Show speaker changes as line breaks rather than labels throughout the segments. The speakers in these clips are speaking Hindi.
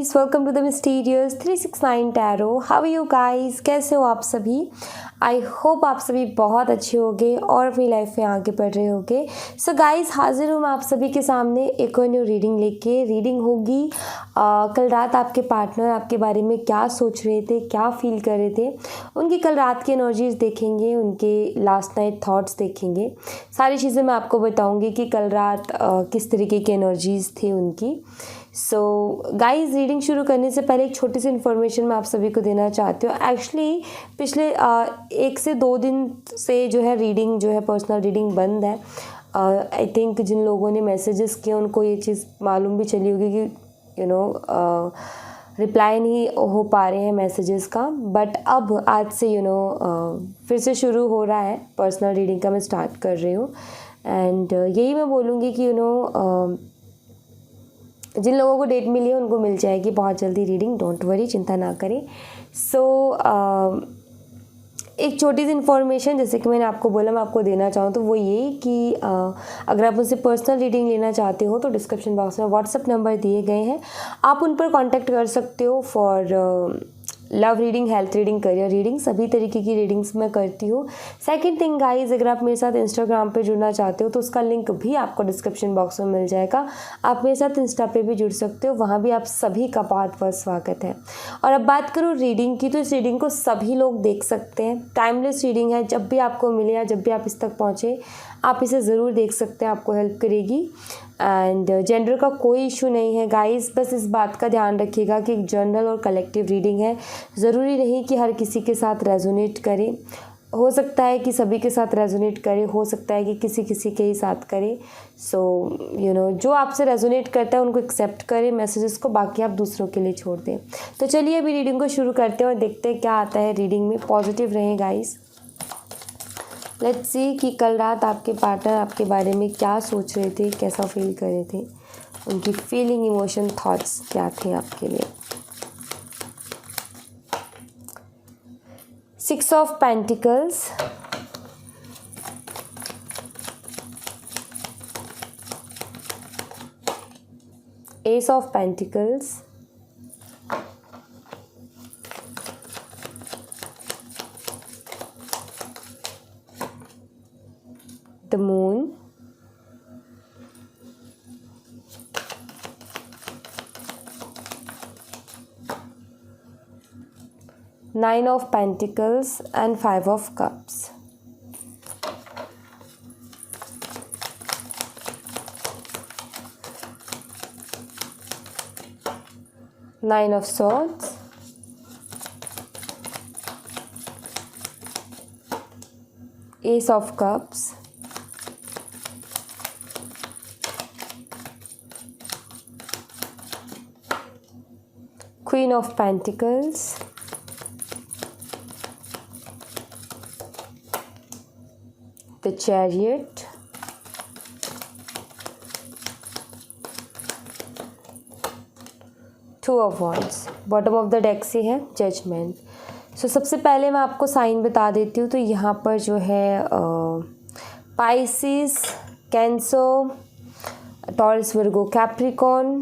Guys, welcome to the mysterious 369 tarot. How are you guys? कैसे हो आप सभी? आई होप आप सभी बहुत अच्छे होंगे और अपनी लाइफ में आगे बढ़ रहे होंगे। सो गाइस, हाजिर हूँ मैं आप सभी के सामने एक और न्यू रीडिंग लेके। रीडिंग होगी कल रात आपके पार्टनर आपके बारे में क्या सोच रहे थे, क्या फील कर रहे थे, उनकी कल रात की एनर्जीज देखेंगे, उनके लास्ट नाइट थॉट्स देखेंगे। सारी चीज़ें मैं आपको बताऊँगी कि कल रात किस तरीके की एनर्जीज थी उनकी। सो गाइस, रीडिंग शुरू करने से पहले एक छोटी सी इन्फॉर्मेशन मैं आप सभी को देना चाहती हूँ। एक्चुअली पिछले 1 से 2 दिन से जो है रीडिंग जो है पर्सनल रीडिंग बंद है। आई थिंक जिन लोगों ने मैसेजेस किए उनको ये चीज़ मालूम भी चली होगी कि रिप्लाई नहीं हो पा रहे हैं मैसेजेस का। बट अब आज से फिर से शुरू हो रहा है पर्सनल रीडिंग का, मैं स्टार्ट कर रही हूँ। एंड यही मैं बोलूँगी कि जिन लोगों को डेट मिली है उनको मिल जाएगी बहुत जल्दी रीडिंग। डोंट वरी, चिंता ना करें। सो एक छोटी सी इन्फॉर्मेशन जैसे कि मैंने आपको बोला मैं आपको देना चाहूँ तो वो ये कि अगर आप मुझसे पर्सनल रीडिंग लेना चाहते हो तो डिस्क्रिप्शन बॉक्स में व्हाट्सएप नंबर दिए गए हैं, आप उन पर कांटेक्ट कर सकते हो for love reading, health reading, career reading, सभी तरीके की रीडिंग्स मैं करती हूँ। सेकंड थिंग गाइज, अगर आप मेरे साथ इंस्टाग्राम पे जुड़ना चाहते हो तो उसका लिंक भी आपको डिस्क्रिप्शन बॉक्स में मिल जाएगा। आप मेरे साथ इंस्टा पे भी जुड़ सकते हो, वहाँ भी आप सभी का बहुत बहुत स्वागत है। और अब बात करूँ रीडिंग की, तो इस रीडिंग को सभी लोग देख सकते हैं। टाइमलेस रीडिंग है, जब भी आपको मिले या जब भी आप इस तक पहुँचे आप इसे ज़रूर देख सकते हैं, आपको हेल्प करेगी। एंड जेंडर का कोई इशू नहीं है गाइस, बस इस बात का ध्यान रखिएगा कि एक जनरल और कलेक्टिव रीडिंग है। ज़रूरी नहीं कि हर किसी के साथ रेजोनेट करे, हो सकता है कि सभी के साथ रेजोनेट करे, हो सकता है कि किसी किसी के ही साथ करे। सो जो आपसे रेजोनेट करता है उनको एक्सेप्ट करें मैसेजेस को, बाकी आप दूसरों के लिए छोड़ दें। तो चलिए अभी रीडिंग को शुरू करते हैं और देखते हैं क्या आता है रीडिंग में। पॉजिटिव रहें गाइस। लेट्स सी कि कल रात आपके पार्टनर आपके बारे में क्या सोच रहे थे, कैसा फील कर रहे थे, उनकी फीलिंग, इमोशन, थॉट्स क्या थे आपके लिए। 6 of pentacles, S of pentacles, the moon, Nine of Pentacles and 5 of Cups. Nine of Swords, Ace of Cups, Queen of Pentacles, the Chariot, Two of Wands। Bottom of the deck से है जजमेंट। सो सबसे पहले मैं आपको साइन बता देती हूँ। तो यहाँ पर जो है पाइसिस, कैंसर, टॉरस, वर्गो, कैप्रिकॉन,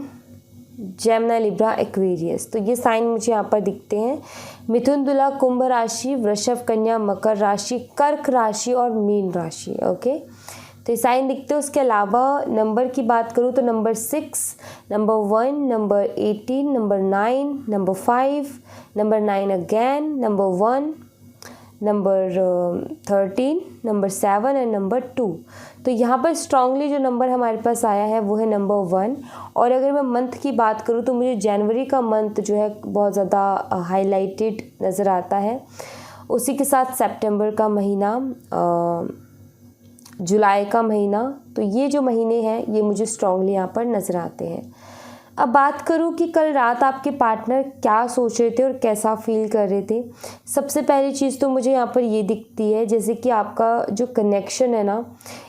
जेमिनी, लिब्रा, एक्वेरियस, तो ये साइन मुझे यहाँ पर दिखते हैं। मिथुन, तुला, कुंभ राशि, वृषभ, कन्या, मकर राशि, कर्क राशि और मीन राशि। ओके, तो ये साइन दिखते हैं। उसके अलावा नंबर की बात करूँ तो number 6, number 1, number 18, number 9, number 5, number 9 again, number 1, number 13, number 7 and number 2। तो यहाँ पर स्ट्रांगली जो नंबर हमारे पास आया है वो है नंबर 1। और अगर मैं मंथ की बात करूँ तो मुझे जनवरी का मंथ जो है बहुत ज़्यादा हाईलाइटेड नज़र आता है। उसी के साथ सितंबर का महीना, जुलाई का महीना, तो ये जो महीने हैं ये मुझे स्ट्रांगली यहाँ पर नज़र आते हैं। अब बात करूँ कि कल रात आपके पार्टनर क्या सोच रहे थे और कैसा फील कर रहे थे। सबसे पहली चीज़ तो मुझे यहाँ पर ये दिखती है जैसे कि आपका जो कनेक्शन है ना,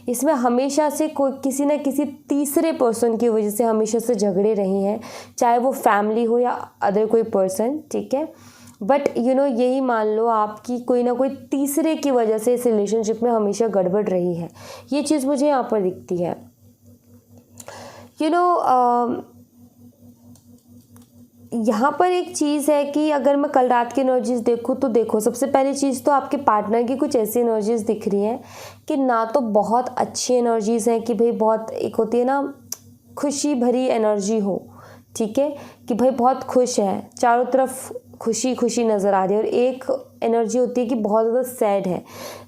इसमें हमेशा से कोई किसी न किसी तीसरे पर्सन की वजह से हमेशा से झगड़े रहे हैं, चाहे वो फैमिली हो या अदर कोई पर्सन, ठीक है। बट यही मान लो आपकी कोई ना कोई तीसरे की वजह से इस रिलेशनशिप में हमेशा गड़बड़ रही है। ये चीज़ मुझे यहाँ पर दिखती है। यहाँ पर एक चीज़ है कि अगर मैं कल रात की एनर्जीज देखूँ तो देखो, सबसे पहली चीज़ तो आपके पार्टनर की कुछ ऐसी एनर्जीज दिख रही हैं कि ना तो बहुत अच्छी एनर्जीज हैं कि भाई बहुत, एक होती है ना खुशी भरी एनर्जी हो, ठीक है, कि भाई बहुत खुश है, चारों तरफ खुशी खुशी नज़र आ रही है, और एक एनर्जी होती है कि बहुत ज़्यादा सैड है।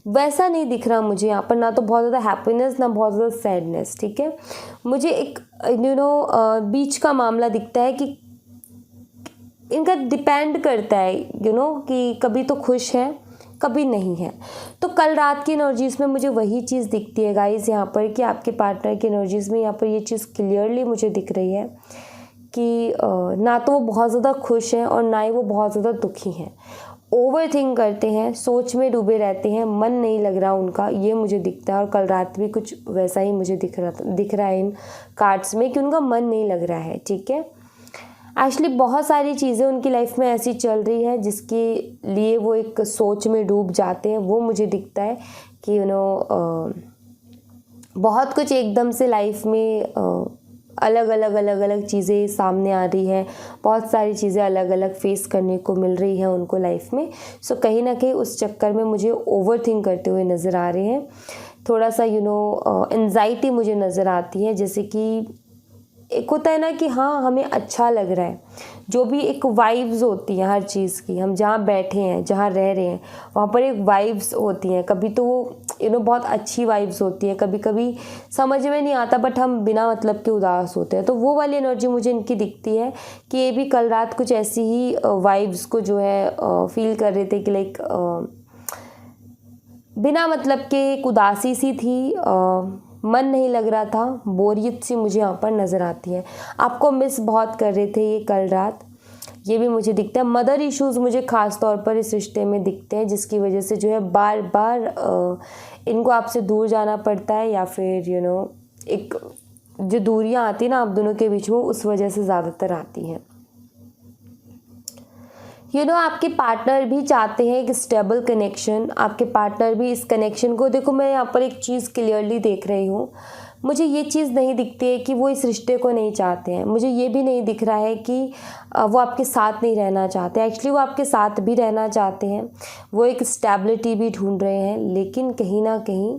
वैसा नहीं दिख रहा मुझे यहाँ पर, ना तो बहुत ज़्यादा हैप्पीनेस ना बहुत ज़्यादा सैडनेस, ठीक है। मुझे एक बीच का मामला दिखता है कि इनका डिपेंड करता है कि कभी तो खुश है कभी नहीं है। तो कल रात की एनर्जीज़ में मुझे वही चीज़ दिखती है गाइस यहाँ पर, कि आपके पार्टनर की एनर्जीज़ में यहाँ पर ये चीज़ क्लियरली मुझे दिख रही है कि ना तो वो बहुत ज़्यादा खुश हैं और ना ही वो बहुत ज़्यादा दुखी हैं। ओवर थिंक करते हैं, सोच में डूबे रहते हैं, मन नहीं लग रहा उनका, ये मुझे दिखता है। और कल रात भी कुछ वैसा ही मुझे दिख रहा है इन कार्ड्स में कि उनका मन नहीं लग रहा है, ठीक है। एक्चुअली बहुत सारी चीज़ें उनकी लाइफ में ऐसी चल रही है जिसके लिए वो एक सोच में डूब जाते हैं, वो मुझे दिखता है कि बहुत कुछ एकदम से लाइफ में अलग अलग चीज़ें सामने आ रही है, बहुत सारी चीज़ें अलग अलग फेस करने को मिल रही हैं उनको लाइफ में। सो कहीं ना कहीं उस चक्कर में मुझे ओवर थिंक करते हुए नज़र आ रहे हैं। थोड़ा सा एंजाइटी मुझे नज़र आती है, जैसे कि एक होता है ना कि हाँ हमें अच्छा लग रहा है, जो भी एक वाइब्स होती हैं हर चीज़ की, हम जहाँ बैठे हैं जहाँ रह रहे हैं वहाँ पर एक वाइब्स होती हैं। कभी तो वो बहुत अच्छी वाइब्स होती है, कभी कभी समझ में नहीं आता बट हम बिना मतलब के उदास होते हैं। तो वो वाली एनर्जी मुझे इनकी दिखती है कि ये भी कल रात कुछ ऐसी ही वाइब्स को जो है फील कर रहे थे कि लाइक बिना मतलब के एक उदासी सी थी, मन नहीं लग रहा था, बोरियत सी मुझे यहाँ पर नज़र आती है। आपको मिस बहुत कर रहे थे ये कल रात, ये भी मुझे दिखता है। मदर इश्यूज़ मुझे ख़ास तौर पर इस रिश्ते में दिखते हैं, जिसकी वजह से जो है बार बार इनको आपसे दूर जाना पड़ता है, या फिर एक जो दूरियाँ आती हैं ना आप दोनों के बीच में, उस वजह से ज़्यादातर आती हैं। आपके पार्टनर भी चाहते हैं एक स्टेबल कनेक्शन, आपके पार्टनर भी इस कनेक्शन को, देखो मैं यहाँ पर एक चीज़ क्लियरली देख रही हूँ, मुझे ये चीज़ नहीं दिखती है कि वो इस रिश्ते को नहीं चाहते हैं। मुझे ये भी नहीं दिख रहा है कि वो आपके साथ नहीं रहना चाहते। एक्चुअली वो आपके साथ भी रहना चाहते हैं, वो एक स्टेबिलिटी भी ढूंढ रहे हैं, लेकिन कहीं ना कहीं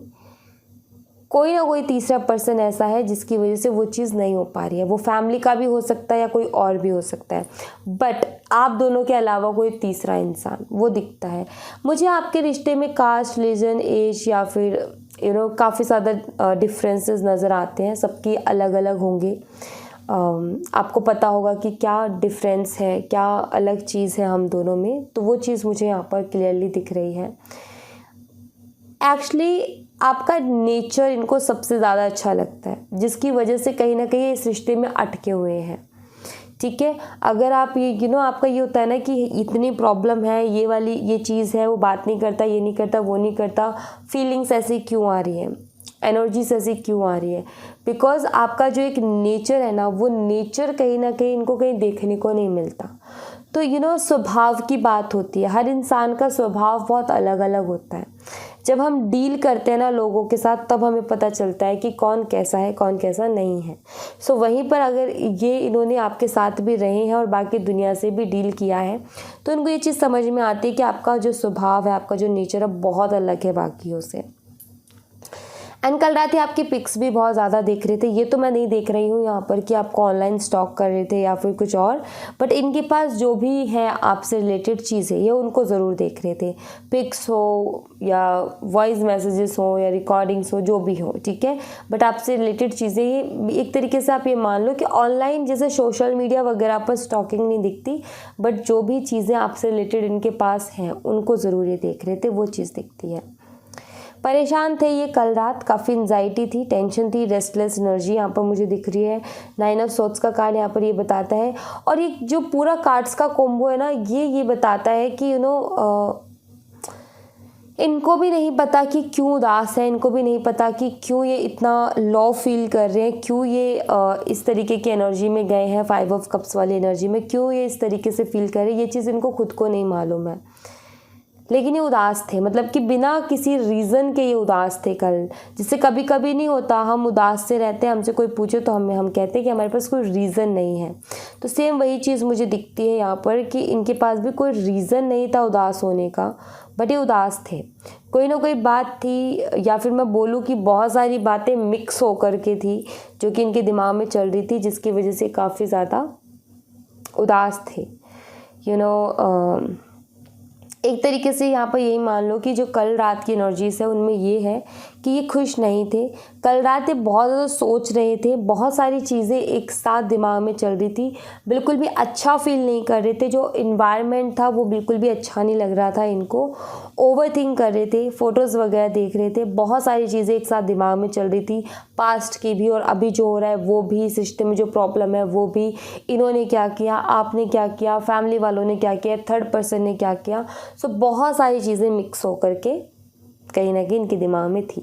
कोई ना कोई तीसरा पर्सन ऐसा है जिसकी वजह से वो चीज़ नहीं हो पा रही है। वो फैमिली का भी हो सकता है या कोई और भी हो सकता है, बट आप दोनों के अलावा कोई तीसरा इंसान वो दिखता है मुझे। आपके रिश्ते में कास्ट, रिलीजन, एज या फिर काफ़ी ज़्यादा डिफरेंसेस नज़र आते हैं, सबकी अलग अलग होंगे। आपको पता होगा कि क्या डिफरेंस है, क्या अलग चीज़ है हम दोनों में, तो वो चीज़ मुझे यहाँ पर क्लियरली दिख रही है। एक्चुअली आपका नेचर इनको सबसे ज़्यादा अच्छा लगता है, जिसकी वजह से कहीं ना कहीं इस रिश्ते में अटके हुए हैं, ठीक है। अगर आप ये आपका ये होता है ना कि इतनी प्रॉब्लम है, ये वाली ये चीज़ है, वो बात नहीं करता, ये नहीं करता, वो नहीं करता, फीलिंग्स ऐसी क्यों आ रही है, एनर्जीज ऐसी क्यों आ रही है, बिकॉज आपका जो एक नेचर है ना, वो नेचर कहीं ना कहीं इनको कहीं देखने को नहीं मिलता। तो स्वभाव की बात होती है, हर इंसान का स्वभाव बहुत अलग अलग होता है। जब हम डील करते हैं ना लोगों के साथ, तब हमें पता चलता है कि कौन कैसा है कौन कैसा नहीं है। सो वहीं पर अगर ये इन्होंने आपके साथ भी रहे हैं और बाकी दुनिया से भी डील किया है, तो इनको ये चीज़ समझ में आती है कि आपका जो स्वभाव है, आपका जो नेचर है, बहुत अलग है बाकियों से। एंड कल रात ही आपकी पिक्स भी बहुत ज़्यादा देख रहे थे, ये तो मैं नहीं देख रही हूँ यहाँ पर कि आपको ऑनलाइन स्टॉक कर रहे थे या फिर कुछ और, बट इनके पास जो भी है आपसे रिलेटेड चीज़ें, ये उनको ज़रूर देख रहे थे। पिक्स हो या वॉइस मैसेजेस हो या रिकॉर्डिंग्स हो, जो भी हो, ठीक है, बट आपसे रिलेटेड चीज़ें, ये एक तरीके से आप ये मान लो कि ऑनलाइन जैसे सोशल मीडिया वगैरह पर स्टॉकिंग नहीं दिखती, बट जो भी चीज़ें आपसे रिलेटेड इनके पास हैं उनको ज़रूर ये देख रहे थे, वो चीज़ दिखती है। परेशान थे ये कल रात, काफ़ी एंजाइटी थी, टेंशन थी, रेस्टलेस एनर्जी यहाँ पर मुझे दिख रही है। 9 ऑफ सोर्ड्स का कार्ड यहाँ पर ये बताता है, और ये जो पूरा कार्ड्स का कॉम्बो है ना, ये बताता है कि इनको भी नहीं पता कि क्यों उदास है, इनको भी नहीं पता कि क्यों ये इतना लो फील कर रहे हैं, क्यों ये इस तरीके की एनर्जी में गए हैं, 5 ऑफ कप्स वाली एनर्जी में, क्यों ये इस तरीके से फील कर रहे हैं, ये चीज़ इनको खुद को नहीं मालूम है। लेकिन ये उदास थे, मतलब कि बिना किसी रीज़न के ये उदास थे कल। जिससे कभी कभी नहीं होता, हम उदास से रहते हैं, हमसे कोई पूछे तो हम कहते हैं कि हमारे पास कोई रीज़न नहीं है। तो सेम वही चीज़ मुझे दिखती है यहाँ पर कि इनके पास भी कोई रीज़न नहीं था उदास होने का, बट ये उदास थे। कोई ना कोई बात थी, या फिर मैं बोलूँ कि बहुत सारी बातें मिक्स होकर के थी जो कि इनके दिमाग में चल रही थी, जिसकी वजह से काफ़ी ज़्यादा उदास थे। एक तरीके से यहाँ पर यही मान लो कि जो कल रात की एनर्जीज है उनमें ये है कि ये खुश नहीं थे। कल रात ये बहुत ज़्यादा सोच रहे थे, बहुत सारी चीज़ें एक साथ दिमाग में चल रही थी, बिल्कुल भी अच्छा फील नहीं कर रहे थे। जो इन्वायरमेंट था वो बिल्कुल भी अच्छा नहीं लग रहा था इनको। ओवरथिंक कर रहे थे, फ़ोटोज़ वगैरह देख रहे थे, बहुत सारी चीज़ें एक साथ दिमाग में चल रही थी, पास्ट की भी और अभी जो हो रहा है वो भी, सिस्टम में जो प्रॉब्लम है वो भी, इन्होंने क्या किया, आपने क्या किया, फैमिली वालों ने क्या किया, थर्ड पर्सन ने क्या किया। सो बहुत सारी चीज़ें मिक्स होकर के कहीं ना कहीं इनके दिमाग में थी।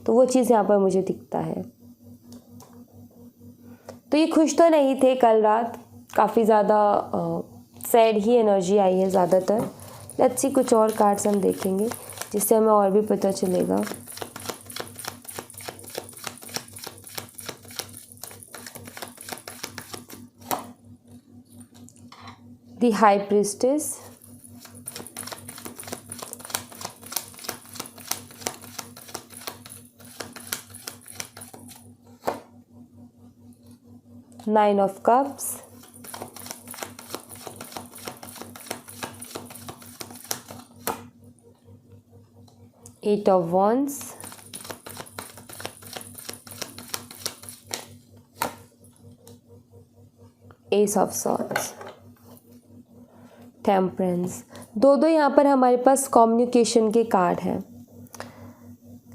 तो वो चीज़ यहाँ पर मुझे दिखता है। तो ये खुश तो नहीं थे कल रात, काफ़ी ज़्यादा सैड ही एनर्जी आई है ज़्यादातर। लेट्स सी, कुछ और कार्ड्स हम देखेंगे जिससे हमें और भी पता चलेगा। The high priestess, nine of cups, eight of wands, ace of swords, temperance. दो यहाँ पर हमारे पास कम्युनिकेशन के कार्ड हैं।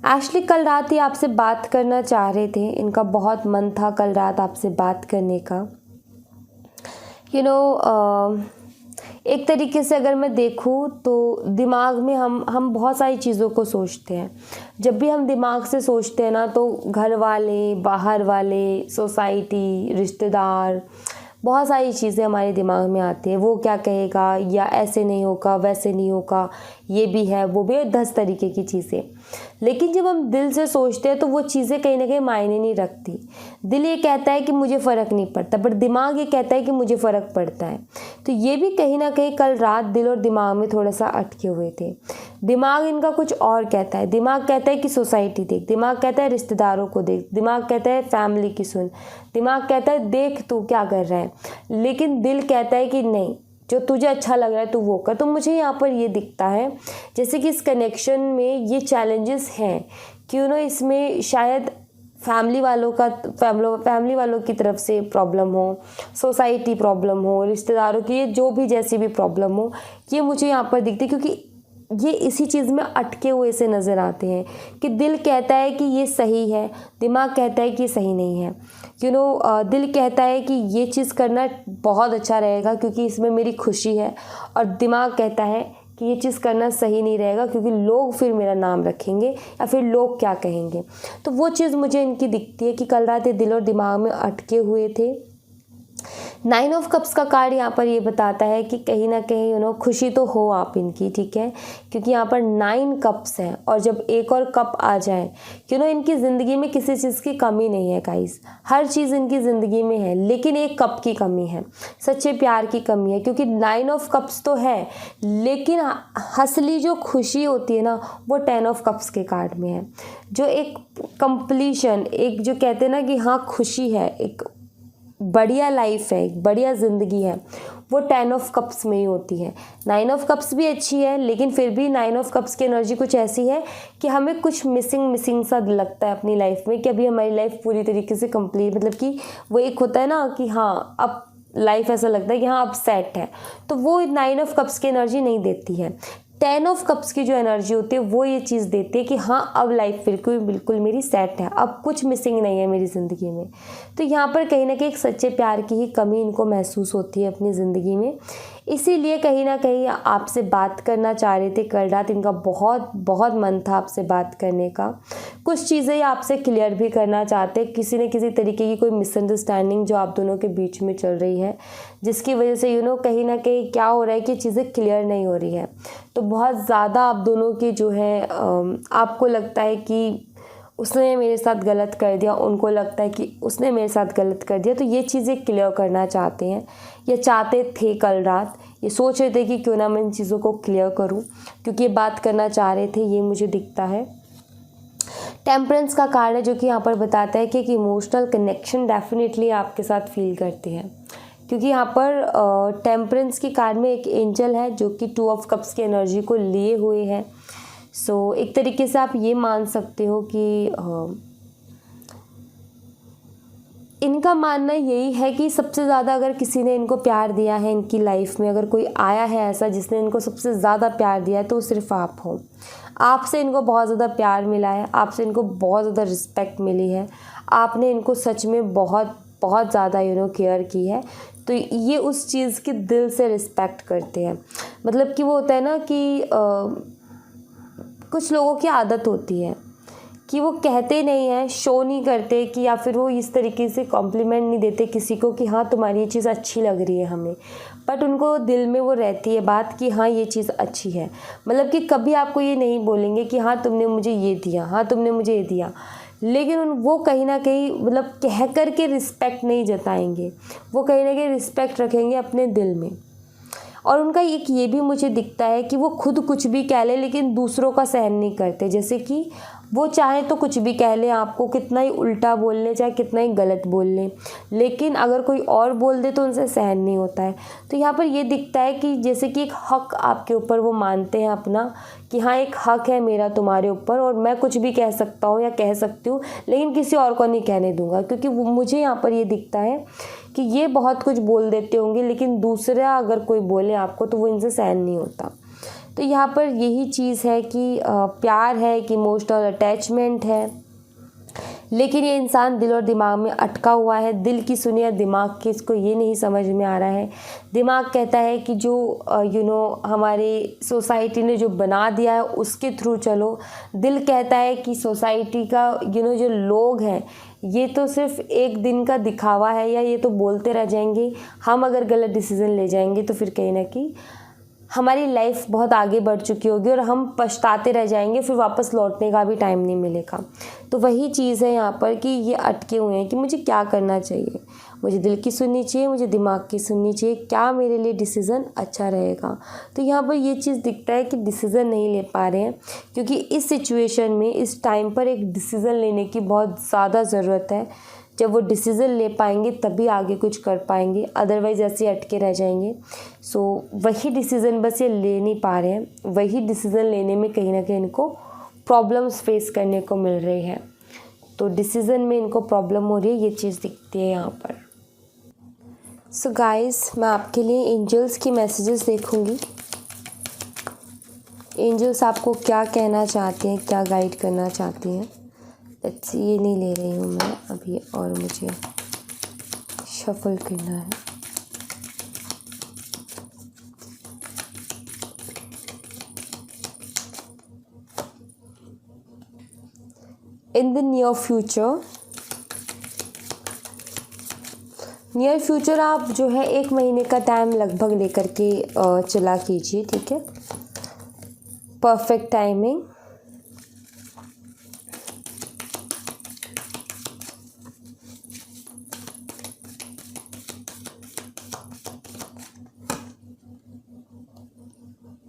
एक्चुअली कल रात ही आपसे बात करना चाह रहे थे, इनका बहुत मन था कल रात आपसे बात करने का। एक तरीके से अगर मैं देखूँ तो दिमाग में हम बहुत सारी चीज़ों को सोचते हैं। जब भी हम दिमाग से सोचते हैं ना, तो घर वाले, बाहर वाले, सोसाइटी, रिश्तेदार, बहुत सारी चीज़ें हमारे दिमाग में आती हैं। वो क्या कहेगा, या ऐसे नहीं होगा, वैसे नहीं होगा, ये भी है, वो भी है, 10 तरीके की चीज़ें। लेकिन जब हम दिल से सोचते हैं तो वो चीज़ें कहीं ना कहीं मायने नहीं रखती। दिल ये कहता है कि मुझे फ़र्क नहीं पड़ता, बट दिमाग ये कहता है कि मुझे फ़र्क पड़ता है। तो ये भी कहीं ना कहीं कल रात दिल और दिमाग में थोड़ा सा अटके हुए थे। दिमाग इनका कुछ और कहता है। दिमाग कहता है कि सोसाइटी देख, दिमाग कहता है रिश्तेदारों को देख, दिमाग कहता है फैमिली की सुन, दिमाग कहता है देख तू क्या कर रहा है। लेकिन दिल कहता है कि नहीं, जो तुझे अच्छा लग रहा है तू वो कर। तो मुझे यहाँ पर ये दिखता है जैसे कि इस कनेक्शन में ये चैलेंजेस हैं, क्यों ना इसमें शायद फैमिली वालों की तरफ से प्रॉब्लम हो, सोसाइटी प्रॉब्लम हो, रिश्तेदारों की, ये जो भी जैसी भी प्रॉब्लम हो, ये मुझे यहाँ पर दिखती है। क्योंकि ये इसी चीज़ में अटके हुए से नज़र आते हैं कि दिल कहता है कि ये सही है, दिमाग कहता है कि ये सही नहीं है। दिल कहता है कि ये चीज़ करना बहुत अच्छा रहेगा क्योंकि इसमें मेरी खुशी है, और दिमाग कहता है कि ये चीज़ करना सही नहीं रहेगा क्योंकि लोग फिर मेरा नाम रखेंगे या फिर लोग क्या कहेंगे। तो वो चीज़ मुझे इनकी दिखती है कि कल रात ये दिल और दिमाग में अटके हुए थे। 9 ऑफ कप्स का कार्ड यहाँ पर ये बताता है कि कहीं ना कहीं खुशी तो हो आप इनकी, ठीक है, क्योंकि यहाँ पर 9 कप्स हैं, और जब एक और कप आ जाए इनकी ज़िंदगी में किसी चीज़ की कमी नहीं है गाइस। हर चीज़ इनकी ज़िंदगी में है, लेकिन एक कप की कमी है, सच्चे प्यार की कमी है। क्योंकि 9 ऑफ कप्स तो है, लेकिन असली जो खुशी होती है ना, वो 10 ऑफ कप्स के कार्ड में है। जो एक कंप्लीशन, एक जो कहते हैं ना कि हाँ खुशी है, एक बढ़िया लाइफ है, एक बढ़िया ज़िंदगी है, वो 10 ऑफ कप्स में ही होती है। 9 ऑफ कप्स भी अच्छी है, लेकिन फिर भी 9 ऑफ कप्स की एनर्जी कुछ ऐसी है कि हमें कुछ मिसिंग सा लगता है अपनी लाइफ में, कि अभी हमारी लाइफ पूरी तरीके से कंप्लीट, मतलब कि वो एक होता है ना कि हाँ अब लाइफ ऐसा लगता है कि हाँ अब सेट है, तो वो 9 ऑफ कप्स की एनर्जी नहीं देती है। 10 ऑफ कप्स की जो एनर्जी होती है वो ये चीज़ देती है कि हाँ अब लाइफ बिल्कुल मेरी सेट है, अब कुछ मिसिंग नहीं है मेरी ज़िंदगी में। तो यहाँ पर कहीं ना कहीं एक सच्चे प्यार की ही कमी इनको महसूस होती है अपनी ज़िंदगी में। इसीलिए कहीं ना कहीं आपसे बात करना चाह रहे थे। कल रात इनका बहुत बहुत मन था आपसे बात करने का। कुछ चीज़ें आपसे क्लियर भी करना चाहते, किसी न किसी तरीके की कोई मिसअंडरस्टैंडिंग जो आप दोनों के बीच में चल रही है, जिसकी वजह से कहीं ना कहीं क्या हो रहा है कि चीज़ें क्लियर नहीं हो रही है। तो बहुत ज़्यादा आप दोनों की जो है आपको लगता है कि उसने मेरे साथ गलत कर दिया, उनको लगता है कि उसने मेरे साथ गलत कर दिया। तो ये चीज़ें क्लियर करना चाहते हैं, ये चाहते थे कल रात, ये सोच रहे थे कि क्यों ना मैं इन चीज़ों को क्लियर करूं, क्योंकि ये बात करना चाह रहे थे, ये मुझे दिखता है। टेम्परेंस का कार्ड है जो कि यहाँ पर बताता है कि एक इमोशनल कनेक्शन डेफिनेटली आपके साथ फील करते हैं, क्योंकि यहाँ पर टेम्परेंस की कार्ड में एक एंजल है जो कि 2 ऑफ कप्स की एनर्जी को लिए हुए है। सो एक तरीके से आप ये मान सकते हो कि इनका मानना यही है कि सबसे ज़्यादा अगर किसी ने इनको प्यार दिया है इनकी लाइफ में, अगर कोई आया है ऐसा जिसने इनको सबसे ज़्यादा प्यार दिया है, तो सिर्फ आप हो। आपसे इनको बहुत ज़्यादा प्यार मिला है, आपसे इनको बहुत ज़्यादा रिस्पेक्ट मिली है, आपने इनको सच में बहुत बहुत ज़्यादा केयर की है। तो ये उस चीज़ की दिल से रिस्पेक्ट करते हैं। मतलब कि वो होता है ना कि कुछ लोगों की आदत होती है कि वो कहते नहीं हैं, शो नहीं करते कि, या फिर वो इस तरीके से कॉम्प्लीमेंट नहीं देते किसी को कि हाँ तुम्हारी ये चीज़ अच्छी लग रही है हमें, बट उनको दिल में वो रहती है बात कि हाँ ये चीज़ अच्छी है। मतलब कि कभी आपको ये नहीं बोलेंगे कि हाँ तुमने मुझे ये दिया, हाँ तुमने मुझे ये दिया, लेकिन वो कहीं ना कहीं मतलब कह कर के रिस्पेक्ट नहीं जताएंगे, वो कहीं ना कहीं रिस्पेक्ट रखेंगे अपने दिल में। और उनका एक ये भी मुझे दिखता है कि वो खुद कुछ भी कह ले लेकिन दूसरों का सहन नहीं करते। जैसे कि वो चाहे तो कुछ भी कह ले, आपको कितना ही उल्टा बोल ले, चाहे कितना ही गलत बोल ले, लेकिन अगर कोई और बोल दे तो उनसे सहन नहीं होता है। तो यहाँ पर ये दिखता है कि जैसे कि एक हक आपके ऊपर वो मानते हैं अपना, कि हाँ एक हक है मेरा तुम्हारे ऊपर और मैं कुछ भी कह सकता हूँ या कह सकती हूँ, लेकिन किसी और को नहीं कहने दूंगा। क्योंकि मुझे यहाँ पर ये दिखता है कि ये बहुत कुछ बोल देते होंगे, लेकिन दूसरा अगर कोई बोले आपको तो वो इनसे सहन नहीं होता। तो यहाँ पर यही चीज़ है कि प्यार है, कि इमोशनल अटैचमेंट है, लेकिन ये इंसान दिल और दिमाग में अटका हुआ है। दिल की सुनिए, दिमाग की इसको ये नहीं समझ में आ रहा है। दिमाग कहता है कि जो हमारे सोसाइटी ने जो बना दिया है उसके थ्रू चलो। दिल कहता है कि सोसाइटी का जो लोग हैं ये तो सिर्फ एक दिन का दिखावा है, या ये तो बोलते रह जाएंगे। हम अगर गलत डिसीज़न ले जाएंगे तो फिर कहीं ना कहीं हमारी लाइफ बहुत आगे बढ़ चुकी होगी और हम पछताते रह जाएंगे, फिर वापस लौटने का भी टाइम नहीं मिलेगा। तो वही चीज़ है यहाँ पर कि ये अटके हुए हैं कि मुझे क्या करना चाहिए, मुझे दिल की सुननी चाहिए, मुझे दिमाग की सुननी चाहिए, क्या मेरे लिए डिसीज़न अच्छा रहेगा। तो यहाँ पर ये चीज़ दिखता है कि डिसीज़न नहीं ले पा रहे हैं, क्योंकि इस सिचुएशन में इस टाइम पर एक डिसीज़न लेने की बहुत ज़्यादा ज़रूरत है। जब वो डिसीज़न ले पाएंगे तभी आगे कुछ कर पाएंगे, अदरवाइज़ ऐसे अटके रह जाएंगे। सो वही डिसीज़न बस ये ले नहीं पा रहे हैं, वही डिसीज़न लेने में कहीं ना कहीं इनको प्रॉब्लम्स फेस करने को मिल रही है। तो डिसीज़न में इनको प्रॉब्लम हो रही है, ये चीज़ दिखती है यहाँ पर। सो गाइस, मैं आपके लिए एंजल्स की मैसेजेस देखूँगी। एंजल्स आपको क्या कहना चाहते हैं, क्या गाइड करना चाहती हैं। ये नहीं ले रही हूँ मैं अभी, और मुझे शफल करना है। इन द नियर फ्यूचर आप जो है 1 महीने का टाइम लगभग लेकर के चला कीजिए, ठीक है। Perfect timing,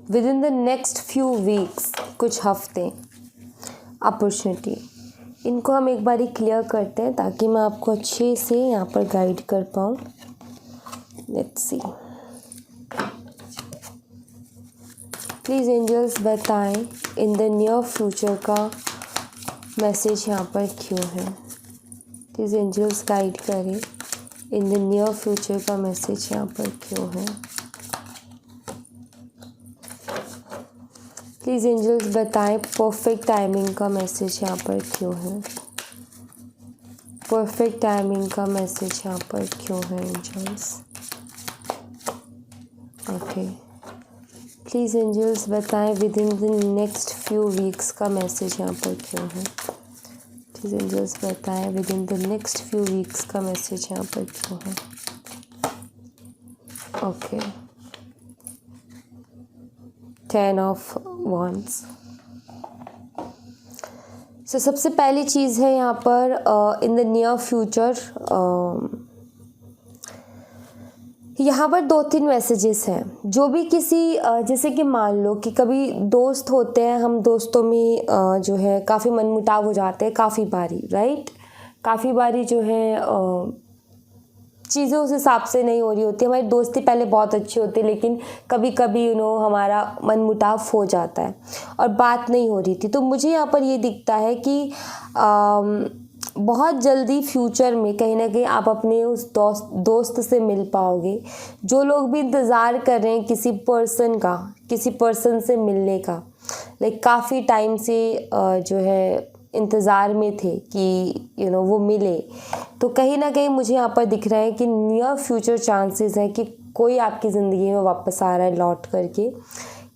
with in the next few weeks, कुछ हफ्ते, अपॉर्चुनिटी। इनको हम एक बारी क्लियर करते हैं ताकि मैं आपको अच्छे से यहाँ पर गाइड कर पाऊँ। लेट्स सी, प्लीज़ एंजल्स बताएं इन द नियर फ्यूचर का मैसेज यहाँ पर क्यों है। प्लीज़ एंजल्स गाइड करें, इन द नियर फ्यूचर का मैसेज यहाँ पर क्यों है। प्लीज़ एंजल्स बताएं परफेक्ट टाइमिंग का मैसेज यहाँ पर क्यों है। परफेक्ट टाइमिंग का मैसेज यहाँ पर क्यों है एंजल्स। ओके, प्लीज़ एंजल्स बताएं with in the next few weeks का मैसेज यहाँ पर क्यों है। प्लीज़ एंजल्स बताएं with in the next few weeks का मैसेज यहाँ पर क्यों है। Okay, 10 of wands। सो सबसे पहली चीज़ है यहाँ पर इन द नियर फ्यूचर, यहाँ पर 2-3 मैसेजेस हैं जो भी किसी जैसे कि मान लो कि कभी दोस्त होते हैं, हम दोस्तों में जो है काफ़ी मनमुटाव हो जाते हैं काफ़ी बारी, राइट। काफ़ी बारी जो है चीज़ें उस हिसाब से नहीं हो रही होती। हमारी दोस्ती पहले बहुत अच्छी होती है लेकिन कभी कभी हमारा मनमुटाव हो जाता है और बात नहीं हो रही थी। तो मुझे यहाँ पर ये दिखता है कि बहुत जल्दी फ्यूचर में कहीं ना कहीं आप अपने उस दोस्त से मिल पाओगे। जो लोग भी इंतज़ार कर रहे हैं किसी पर्सन से मिलने का, लाइक काफ़ी टाइम से जो है इंतज़ार में थे कि वो मिले, तो कहीं ना कहीं मुझे यहाँ पर दिख रहा है कि नियर फ्यूचर चांसेस है कि कोई आपकी ज़िंदगी में वापस आ रहा है लौट करके।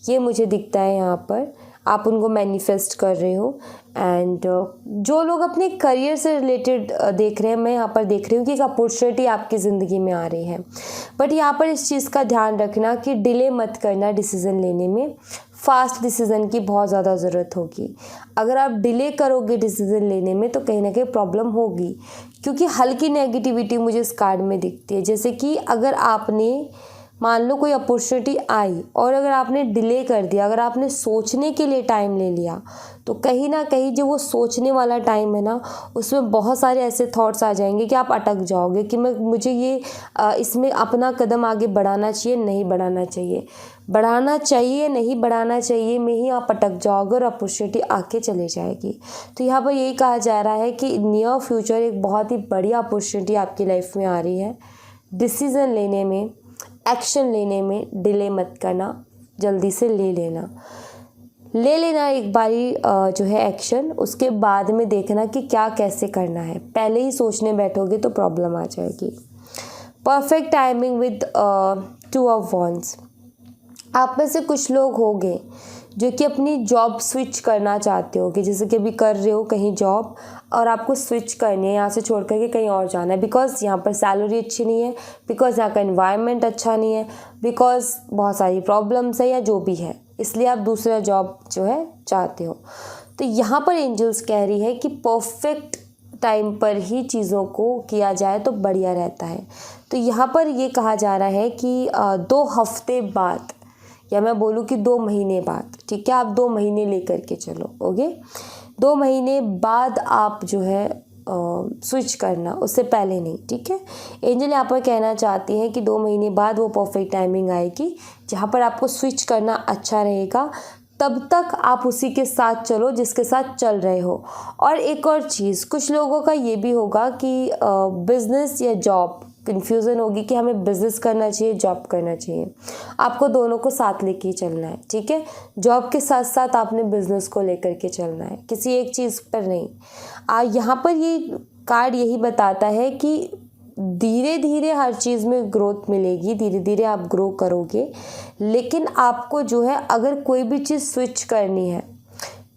ये मुझे दिखता है यहाँ पर आप उनको मैनिफेस्ट कर रहे हो। एंड जो लोग अपने करियर से रिलेटेड देख रहे हैं, मैं यहाँ पर देख रही हूँ कि एक अपॉर्चुनिटी आपकी ज़िंदगी में आ रही है। बट यहाँ पर इस चीज़ का ध्यान रखना कि डिले मत करना डिसीज़न लेने में। फास्ट डिसीज़न की बहुत ज़्यादा ज़रूरत होगी। अगर आप डिले करोगे डिसीज़न लेने में तो कहीं ना कहीं प्रॉब्लम होगी, क्योंकि हल्की नेगेटिविटी मुझे इस कार्ड में दिखती है। जैसे कि अगर आपने मान लो कोई अपॉर्चुनिटी आई और अगर आपने डिले कर दिया, अगर आपने सोचने के लिए टाइम ले लिया, तो कहीं ना कहीं जो वो सोचने वाला टाइम है ना, उसमें बहुत सारे ऐसे थॉट्स आ जाएंगे कि आप अटक जाओगे कि मुझे ये इसमें अपना कदम आगे बढ़ाना चाहिए, नहीं बढ़ाना चाहिए, बढ़ाना चाहिए, नहीं बढ़ाना चाहिए में ही आप अटक जाओगे और अपॉर्चुनिटी आके चले जाएगी। तो यहाँ पर यही कहा जा रहा है कि नियर फ्यूचर एक बहुत ही बढ़िया अपॉर्चुनिटी आपकी लाइफ में आ रही है। डिसीज़न लेने में, एक्शन लेने में डिले मत करना, जल्दी से ले लेना एक बारी जो है एक्शन, उसके बाद में देखना कि क्या कैसे करना है। पहले ही सोचने बैठोगे तो प्रॉब्लम आ जाएगी। Perfect timing with 2 of wands। आप में से कुछ लोग होंगे जो कि अपनी जॉब स्विच करना चाहते हो, कि जैसे कि अभी कर रहे हो कहीं जॉब और आपको स्विच करनी है, यहाँ से छोड़ करके कहीं और जाना है, बिकॉज़ यहाँ पर सैलरी अच्छी नहीं है, बिकॉज़ यहाँ का एनवायरनमेंट अच्छा नहीं है, बिकॉज़ बहुत सारी प्रॉब्लम्स है या जो भी है, इसलिए आप दूसरा जॉब जो है चाहते हो। तो यहाँ पर एंजल्स कह रही है कि परफेक्ट टाइम पर ही चीज़ों को किया जाए तो बढ़िया रहता है। तो यहाँ पर ये कहा जा रहा है कि 2 हफ्ते बाद, या मैं बोलूँ कि 2 महीने बाद, ठीक है, आप 2 महीने लेकर के चलो, ओके। 2 महीने बाद आप जो है स्विच करना, उससे पहले नहीं, ठीक है। एंजल यहाँ पर कहना चाहती है कि 2 महीने बाद वो परफेक्ट टाइमिंग आएगी जहाँ पर आपको स्विच करना अच्छा रहेगा। तब तक आप उसी के साथ चलो जिसके साथ चल रहे हो। और एक और चीज़, कुछ लोगों का ये भी होगा कि बिजनेस या जॉब कन्फ्यूज़न होगी कि हमें बिज़नेस करना चाहिए, जॉब करना चाहिए। आपको दोनों को साथ लेके ही चलना है, ठीक है। जॉब के साथ साथ आपने बिज़नेस को लेकर के चलना है, किसी एक चीज़ पर नहीं। यहाँ पर ये कार्ड यही बताता है कि धीरे धीरे हर चीज़ में ग्रोथ मिलेगी, धीरे धीरे आप ग्रो करोगे, लेकिन आपको जो है अगर कोई भी चीज़ स्विच करनी है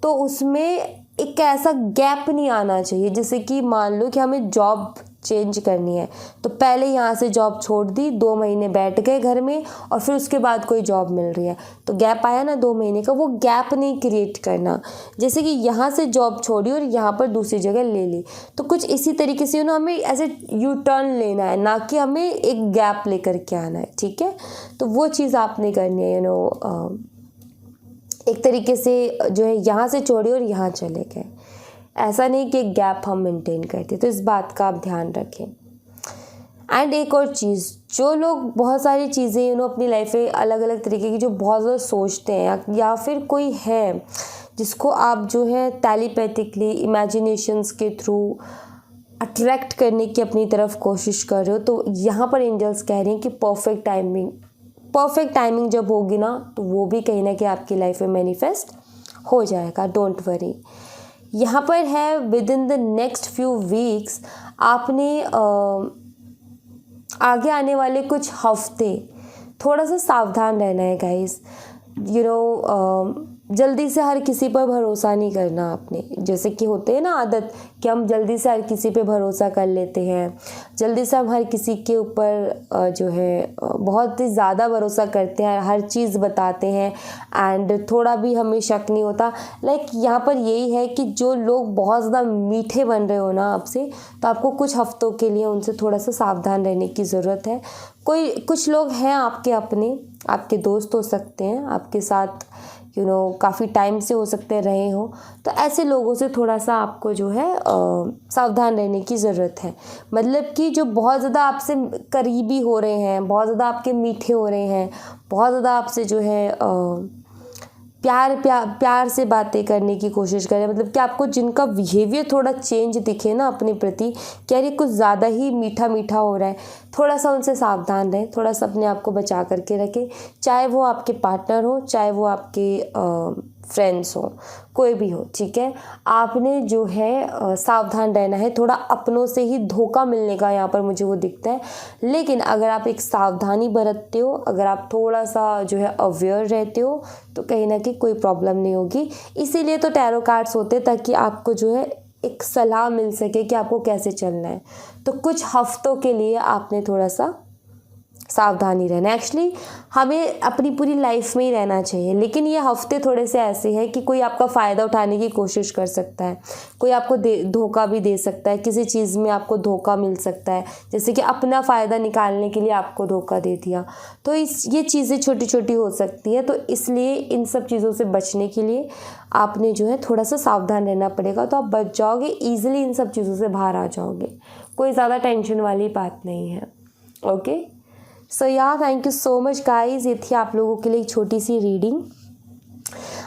तो उसमें एक ऐसा गैप नहीं आना चाहिए। जैसे कि मान लो कि हमें जॉब चेंज करनी है, तो पहले यहाँ से जॉब छोड़ दी, 2 महीने बैठ गए घर में और फिर उसके बाद कोई जॉब मिल रही है, तो गैप आया ना 2 महीने का, वो गैप नहीं क्रिएट करना। जैसे कि यहाँ से जॉब छोड़ी और यहाँ पर दूसरी जगह ले ली, तो कुछ इसी तरीके से हमें ऐसे यू टर्न लेना है, ना कि हमें एक गैप लेकर के आना है, ठीक है। तो वो चीज़ आपने करनी है, एक तरीके से जो है यहाँ से छोड़ी और यहाँ चले गए, ऐसा नहीं कि एक गैप हम मेंटेन करते। तो इस बात का आप ध्यान रखें। एंड एक और चीज़, जो लोग बहुत सारी चीज़ें अपनी लाइफ में अलग अलग तरीके की जो बहुत ज़्यादा सोचते हैं, या फिर कोई है जिसको आप जो है टेलीपैथिकली इमेजिनेशंस के थ्रू अट्रैक्ट करने की अपनी तरफ कोशिश कर रहे हो, तो यहाँ पर एंजल्स कह रहे हैं कि परफेक्ट टाइमिंग जब होगी ना, तो वो भी कहीं ना कहीं आपकी लाइफ में मैनिफेस्ट हो जाएगा। Don't worry. यहाँ पर है with in the next few weeks, आपने आगे आने वाले कुछ हफ्ते थोड़ा सा सावधान रहना है गाइस। जल्दी से हर किसी पर भरोसा नहीं करना आपने। जैसे कि होते हैं ना आदत कि हम जल्दी से हर किसी पे भरोसा कर लेते हैं, जल्दी से हम हर किसी के ऊपर जो है बहुत ही ज़्यादा भरोसा करते हैं, हर चीज़ बताते हैं एंड थोड़ा भी हमें शक नहीं होता। यहाँ पर यही है कि जो लोग बहुत ज़्यादा मीठे बन रहे हो ना आपसे, तो आपको कुछ हफ्तों के लिए उनसे थोड़ा सा सावधान रहने की ज़रूरत है। कुछ लोग हैं आपके अपने, आपके दोस्त हो सकते हैं, आपके साथ काफ़ी टाइम से हो सकते हैं रहे हो, तो ऐसे लोगों से थोड़ा सा आपको जो है सावधान रहने की ज़रूरत है। मतलब कि जो बहुत ज़्यादा आपसे करीबी हो रहे हैं, बहुत ज़्यादा आपके मीठे हो रहे हैं, बहुत ज़्यादा आपसे जो है प्यार से बातें करने की कोशिश करें, मतलब कि आपको जिनका बिहेवियर थोड़ा चेंज दिखे ना अपने प्रति, क्या ये कुछ ज़्यादा ही मीठा मीठा हो रहा है, थोड़ा सा उनसे सावधान रहें, थोड़ा सा अपने आप को बचा करके रखें। चाहे वो आपके पार्टनर हो, चाहे वो आपके फ्रेंड्स हो, कोई भी हो, ठीक है। आपने जो है सावधान रहना है। थोड़ा अपनों से ही धोखा मिलने का यहाँ पर मुझे वो दिखता है, लेकिन अगर आप एक सावधानी बरतते हो, अगर आप थोड़ा सा जो है अवेयर रहते हो, तो कहीं ना कहीं कोई प्रॉब्लम नहीं होगी। इसीलिए तो टैरो कार्ड्स होते हैं, ताकि आपको जो है एक सलाह मिल सके कि आपको कैसे चलना है। तो कुछ हफ्तों के लिए आपने थोड़ा सा सावधानी रहना है। एक्चुअली हमें अपनी पूरी लाइफ में ही रहना चाहिए, लेकिन ये हफ्ते थोड़े से ऐसे हैं कि कोई आपका फ़ायदा उठाने की कोशिश कर सकता है, कोई आपको धोखा भी दे सकता है, किसी चीज़ में आपको धोखा मिल सकता है, जैसे कि अपना फ़ायदा निकालने के लिए आपको धोखा दे दिया। तो ये चीज़ें छोटी छोटी हो सकती है, तो इसलिए इन सब चीज़ों से बचने के लिए आपने जो है थोड़ा सा सावधान रहना पड़ेगा। तो आप बच जाओगे, ईजिली इन सब चीज़ों से बाहर आ जाओगे। कोई ज़्यादा टेंशन वाली बात नहीं है। Okay, so thank you so much guys. ये थी आप लोगों के लिए एक छोटी सी रीडिंग।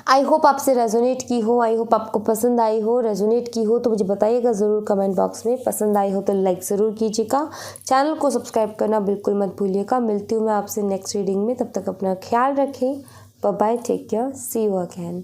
आई होप आपसे रेजोनेट की हो, आई होप आपको पसंद आई हो। रेजोनेट की हो तो मुझे बताइएगा ज़रूर कमेंट बॉक्स में। पसंद आई हो तो लाइक ज़रूर कीजिएगा, चैनल को सब्सक्राइब करना बिल्कुल मत भूलिएगा। मिलती हूँ मैं आपसे नेक्स्ट रीडिंग में, तब तक अपना ख्याल रखें। Bye bye, take care, see you again.